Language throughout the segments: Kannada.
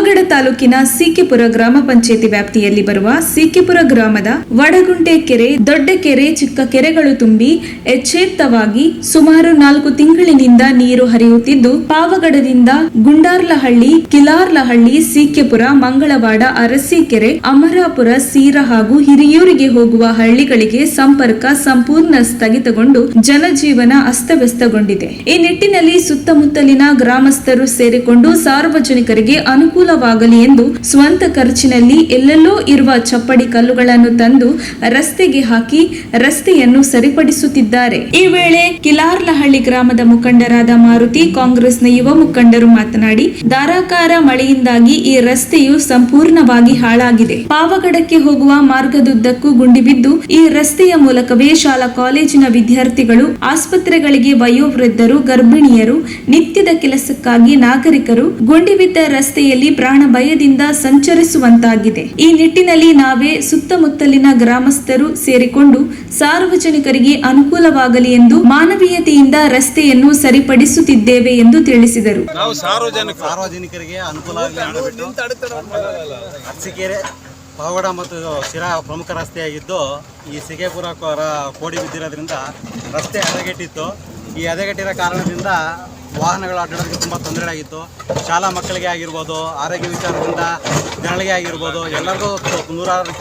ಪಾವಗಡ ತಾಲೂಕಿನ ಸಿಕೆಪುರ ಗ್ರಾಮ ಪಂಚಾಯಿತಿ ವ್ಯಾಪ್ತಿಯಲ್ಲಿ ಬರುವ ಸಿಕೆಪುರ ಗ್ರಾಮದ ವಡಗುಂಟೆ ಕೆರೆ, ದೊಡ್ಡ ಕೆರೆ, ಚಿಕ್ಕ ಕೆರೆಗಳು ತುಂಬಿ ಎಚ್ಚೆತ್ತವಾಗಿ ಸುಮಾರು 4 ತಿಂಗಳಿನಿಂದ ನೀರು ಹರಿಯುತ್ತಿದ್ದು, ಪಾವಗಡದಿಂದ ಗುಂಡಾರ್ಲಹಳ್ಳಿ, ಕಿಲಾರ್ಲಹಳ್ಳಿ, ಸಿಕೆಪುರ, ಮಂಗಳವಾಡ, ಅರಸೀಕೆರೆ, ಅಮರಾಪುರ, ಸೀರ ಹಾಗೂ ಹಿರಿಯೂರಿಗೆ ಹೋಗುವ ಹಳ್ಳಿಗಳಿಗೆ ಸಂಪರ್ಕ ಸಂಪೂರ್ಣ ಸ್ಥಗಿತಗೊಂಡು ಜನಜೀವನ ಅಸ್ತವ್ಯಸ್ತಗೊಂಡಿದೆ. ಈ ನಿಟ್ಟಿನಲ್ಲಿ ಸುತ್ತಮುತ್ತಲಿನ ಗ್ರಾಮಸ್ಥರು ಸೇರಿಕೊಂಡು ಸಾರ್ವಜನಿಕರಿಗೆ ಅನುಕೂಲವಾಗಲಿ ಎಂದು ಸ್ವಂತ ಖರ್ಚಿನಲ್ಲಿ ಎಲ್ಲೆಲ್ಲೋ ಇರುವ ಚಪ್ಪಡಿ ಕಲ್ಲುಗಳನ್ನು ತಂದು ರಸ್ತೆಗೆ ಹಾಕಿ ರಸ್ತೆಯನ್ನು ಸರಿಪಡಿಸುತ್ತಿದ್ದಾರೆ. ಈ ವೇಳೆ ಕಿಲಾರ್ಲಹಳ್ಳಿ ಗ್ರಾಮದ ಮುಖಂಡರಾದ ಮಾರುತಿ, ಕಾಂಗ್ರೆಸ್ನ ಯುವ ಮುಖಂಡರು ಮಾತನಾಡಿ, ಧಾರಾಕಾರ ಮಳೆಯಿಂದಾಗಿ ಈ ರಸ್ತೆಯು ಸಂಪೂರ್ಣವಾಗಿ ಹಾಳಾಗಿದೆ. ಪಾವಗಡಕ್ಕೆ ಹೋಗುವ ಮಾರ್ಗದುದ್ದಕ್ಕೂ ಗುಂಡಿ ಬಿದ್ದು ಈ ರಸ್ತೆಯ ಮೂಲಕವೇ ಶಾಲಾ ಕಾಲೇಜಿನ ವಿದ್ಯಾರ್ಥಿಗಳು, ಆಸ್ಪತ್ರೆಗಳಿಗೆ ವಯೋವೃದ್ಧರು, ಗರ್ಭಿಣಿಯರು, ನಿತ್ಯದ ಕೆಲಸಕ್ಕಾಗಿ ನಾಗರಿಕರು ಗುಂಡಿ ಬಿದ್ದ ರಸ್ತೆಯಲ್ಲಿ ಪ್ರಾಣ ಭಯದಿಂದ ಸಂಚರಿಸುವಂತಾಗಿದೆ. ಈ ನಿಟ್ಟಿನಲ್ಲಿ ನಾವೇ ಸುತ್ತಮುತ್ತಲಿನ ಗ್ರಾಮಸ್ಥರು ಸೇರಿಕೊಂಡು ಸಾರ್ವಜನಿಕರಿಗೆ ಅನುಕೂಲವಾಗಲಿ ಎಂದು ಮಾನವೀಯತೆಯಿಂದ ರಸ್ತೆಯನ್ನು ಸರಿಪಡಿಸುತ್ತಿದ್ದೇವೆ ಎಂದು ತಿಳಿಸಿದರು. ನಾವು ಸಾರ್ವಜನಿಕರಿಗೆ ಅನುಕೂಲ ಅರಸೀಕೆರೆ, ಪಾವಗಡ ಮತ್ತು ಶಿರಾ ಪ್ರಮುಖ ರಸ್ತೆಯಾಗಿದ್ದು, ಈ ಸಿಕೆಪುರ ಕೋಡಿ ಬಿದ್ದಿರೋದ್ರಿಂದ ರಸ್ತೆ ಹದಗೆಟ್ಟಿತ್ತು. ಈ ಹದಗೆಟ್ಟಿರೋ ಕಾರಣದಿಂದ ವಾಹನಗಳು ಅಡ್ಡಾಡೋದಕ್ಕೆ ತುಂಬ ತೊಂದರೆ ಆಗಿತ್ತು. ಶಾಲಾ ಮಕ್ಕಳಿಗೆ ಆಗಿರ್ಬೋದು, ಆರೋಗ್ಯ ವಿಚಾರದಿಂದ ಜನಗಳಿಗೆ ಆಗಿರ್ಬೋದು, ಎಲ್ಲರಿಗೂ ನೂರಾರು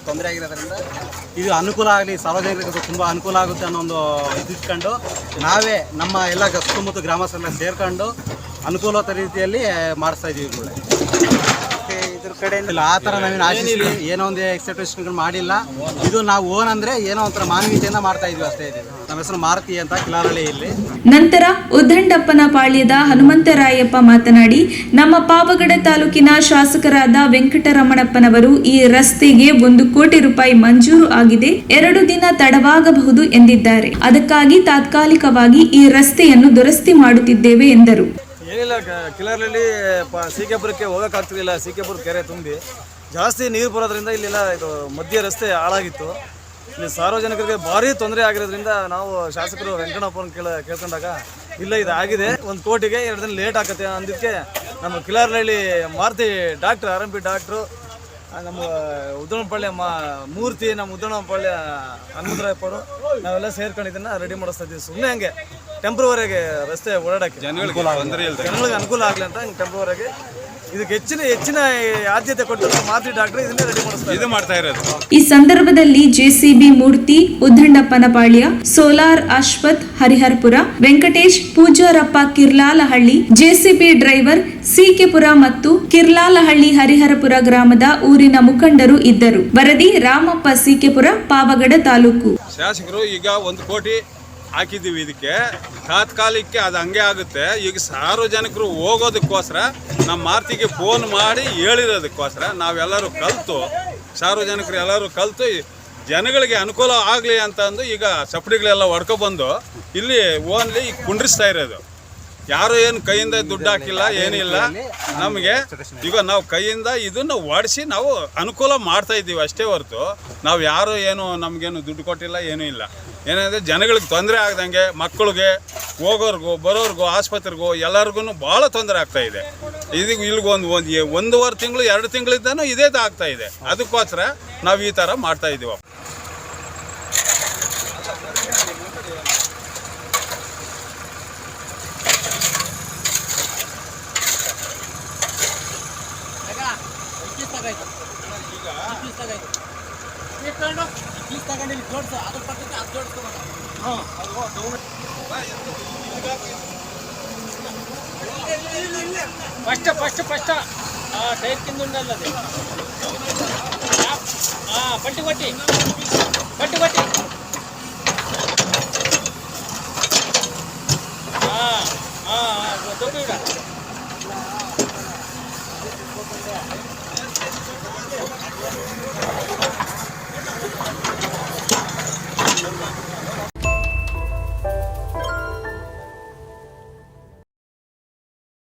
ತೊಂದರೆ ಆಗಿರೋದ್ರಿಂದ ಇದು ಅನುಕೂಲ ಆಗಲಿ, ಸಾರ್ವಜನಿಕರಿಗೆ ತುಂಬ ಅನುಕೂಲ ಆಗುತ್ತೆ ಅನ್ನೋ ಒಂದು ಇದಿಟ್ಕೊಂಡು ನಾವೇ ನಮ್ಮ ಎಲ್ಲ ಸುತ್ತಮುತ್ತ ಗ್ರಾಮಸ್ಥರೆಲ್ಲ ಸೇರ್ಕೊಂಡು ಅನುಕೂಲವಾದ ರೀತಿಯಲ್ಲಿ ಮಾಡಿಸ್ತಾ ಇದ್ದೀವಿ. ಇದ್ರ ಕಡೆ ಆ ಥರ ನಾವೇನು ಆಶಿಸಿ ಏನೋ ಒಂದು ಎಕ್ಸೆಪ್ಟೇಷನ್ಗಳು ಮಾಡಿಲ್ಲ. ಇದು ನಾವು ಓನ್ ಅಂದ್ರೆ ಏನೋ ಒಂಥರ ಮಾನವೀಯತೆಯಿಂದ ಮಾಡ್ತಾ ಇದೀವಿ ಅಷ್ಟೇ. ನಮ್ಮ ಹೆಸರು ಮಾರುತಿ ಅಂತ, ಕಿಲಾರಹಳ್ಳಿಯಲ್ಲಿ. ನಂತರ ಉದ್ದಂಡಪ್ಪನ ಪಾಳ್ಯದ ಹನುಮಂತರಾಯಪ್ಪ ಮಾತನಾಡಿ, ನಮ್ಮ ಪಾವಗಡ ತಾಲೂಕಿನ ಶಾಸಕರಾದ ವೆಂಕಟರಮಣಪ್ಪನವರು ಈ ರಸ್ತೆಗೆ 1 ಕೋಟಿ ರೂಪಾಯಿ ಮಂಜೂರು ಆಗಿದೆ, 2 ದಿನ ತಡವಾಗಬಹುದು ಎಂದಿದ್ದಾರೆ. ಅದಕ್ಕಾಗಿ ತಾತ್ಕಾಲಿಕವಾಗಿ ಈ ರಸ್ತೆಯನ್ನು ದುರಸ್ತಿ ಮಾಡುತ್ತಿದ್ದೇವೆ ಎಂದರು. ಏನಿಲ್ಲ, ಕಿಲಾರ್ಲಹಳ್ಳಿ ಸಿಕೆಪುರಕ್ಕೆ ಹೋಗೋಕ್ಕಾಗ್ತಿರಲಿಲ್ಲ. ಸಿಕೆಪುರ ಕೆರೆ ತುಂಬಿ ಜಾಸ್ತಿ ನೀರು ಬರೋದ್ರಿಂದ ಇಲ್ಲೆಲ್ಲ ಇದು ಮಧ್ಯ ರಸ್ತೆ ಹಾಳಾಗಿತ್ತು. ಇಲ್ಲಿ ಸಾರ್ವಜನಿಕರಿಗೆ ಭಾರಿ ತೊಂದರೆ ಆಗಿರೋದ್ರಿಂದ ನಾವು ಶಾಸಕರು ವೆಂಕಟಪ್ಪನ ಕೇಳ್ಕೊಂಡಾಗ ಇಲ್ಲ, ಇದು ಆಗಿದೆ, 1 ಕೋಟಿಗೆ 2 ದಿನ ಲೇಟ್ ಆಗುತ್ತೆ ಅಂದಿದ್ದಕ್ಕೆ ನಮ್ಮ ಕಿಲಾರ್ಲಹಳ್ಳಿ ಮಾರುತಿ ಡಾಕ್ಟ್ರು, RMP ಡಾಕ್ಟ್ರು, ನಮ್ಮ ಉದ್ದಣಪಳ್ಳಿ ಮೂರ್ತಿ, ನಮ್ಮ ಉದ್ದಣಪಳ್ಳಿ ಹನುಮಂತರಾಯಪ್ಪರು ನಾವೆಲ್ಲ ಸೇರ್ಕೊಂಡು ಇದನ್ನು ರೆಡಿ ಮಾಡಿಸ್ತಾ ಇದ್ದೀವಿ. ಸುಮ್ಮನೆ ಹಂಗೆ ಟೆಂಪ್ರವರಿಗೆ ರಸ್ತೆ ಓಡಾಡೋಕ್ಕೆ ಜನಗಳಿಗೆ ಅನುಕೂಲ ಆಗಲಿ ಅಂತ ಟೆಂಪ್ರವರಿಗೆ ಇದಕ್ಕೆ ಹೆಚ್ಚಿನ ಆದ್ಯತೆ ಕೊಟ್ಟು ಮಾರುತಿ ಡಾಕ್ಟರ್ ಇದನ್ನೇ ರೆಡಿ ಮಾಡ್ತಾ ಇರೋದು. ಈ ಸಂದರ್ಭದಲ್ಲಿ JCB Murthy, Uddandappanapalya, solar Ashwath Hariharapura, Venkatesh, Pujarappa Kirlalahalli, JCB driver CK Pura ಮತ್ತು ಕಿರ್ಲಾಲಹಳ್ಳಿ ಹರಿಹರಪುರ ಗ್ರಾಮದ ಊರಿನ ಮುಖಂಡರು ಇದ್ದರು. ವರದಿ ರಾಮಪ್ಪ, ಸಿಕೆಪುರ, ಪಾವಗಡ ತಾಲೂಕು. ಶಾಸಕರು ಈಗ 1 ಕೋಟಿ ಹಾಕಿದ್ದೀವಿ. ಇದಕ್ಕೆ ತಾತ್ಕಾಲಿಕಕ್ಕೆ ಅದು ಹಂಗೆ ಆಗುತ್ತೆ. ಈಗ ಸಾರ್ವಜನಿಕರು ಹೋಗೋದಕ್ಕೋಸ್ಕರ ನಮ್ಮ ಮಾರುತಿಗೆ ಫೋನ್ ಮಾಡಿ ಹೇಳಿರೋದಕ್ಕೋಸ್ಕರ ನಾವೆಲ್ಲರೂ ಕಲಿತು, ಸಾರ್ವಜನಿಕರು ಎಲ್ಲರೂ ಕಲಿತು ಜನಗಳಿಗೆ ಅನುಕೂಲ ಆಗಲಿ ಅಂತಂದು ಈಗ ಸಪ್ಡಿಗಳೆಲ್ಲ ಹೊಡ್ಕೊಬಂದು ಇಲ್ಲಿ ಓನ್ಲಿ ಕುಂಡ್ರಿಸ್ತಾ ಇರೋದು. ಯಾರು ಏನು ಕೈಯಿಂದ ದುಡ್ಡು ಹಾಕಿಲ್ಲ, ಏನಿಲ್ಲ. ನಮಗೆ ಈಗ ನಾವು ಕೈಯಿಂದ ಇದನ್ನು ಓಡಿಸಿ ನಾವು ಅನುಕೂಲ ಮಾಡ್ತಾ ಇದ್ದೀವಿ ಅಷ್ಟೇ ಹೊರತು ನಾವು ಯಾರು ಏನು ನಮಗೇನು ದುಡ್ಡು ಕೊಟ್ಟಿಲ್ಲ, ಏನೂ ಇಲ್ಲ. ಏನಂದರೆ ಜನಗಳಿಗೆ ತೊಂದರೆ ಆಗ್ದಂಗೆ, ಮಕ್ಕಳಿಗೆ ಹೋಗೋರ್ಗು ಬರೋರ್ಗು ಆಸ್ಪತ್ರೆಗೂ ಎಲ್ಲರಿಗೂ ಭಾಳ ತೊಂದರೆ ಆಗ್ತಾ ಇದೆ. ಇದಕ್ಕೆ ಇಲ್ಲಿಗೆ 1.5 ತಿಂಗಳು 2 ತಿಂಗಳಿಂದನೂ ಇದೇ ಆಗ್ತಾ ಇದೆ. ಅದಕ್ಕೋಸ್ಕರ ನಾವು ಈ ಥರ ಮಾಡ್ತಾ ಇದ್ದೀವಿ. ఫస్ట్ టైర్ కింద ఉండాలి అది. పట్టి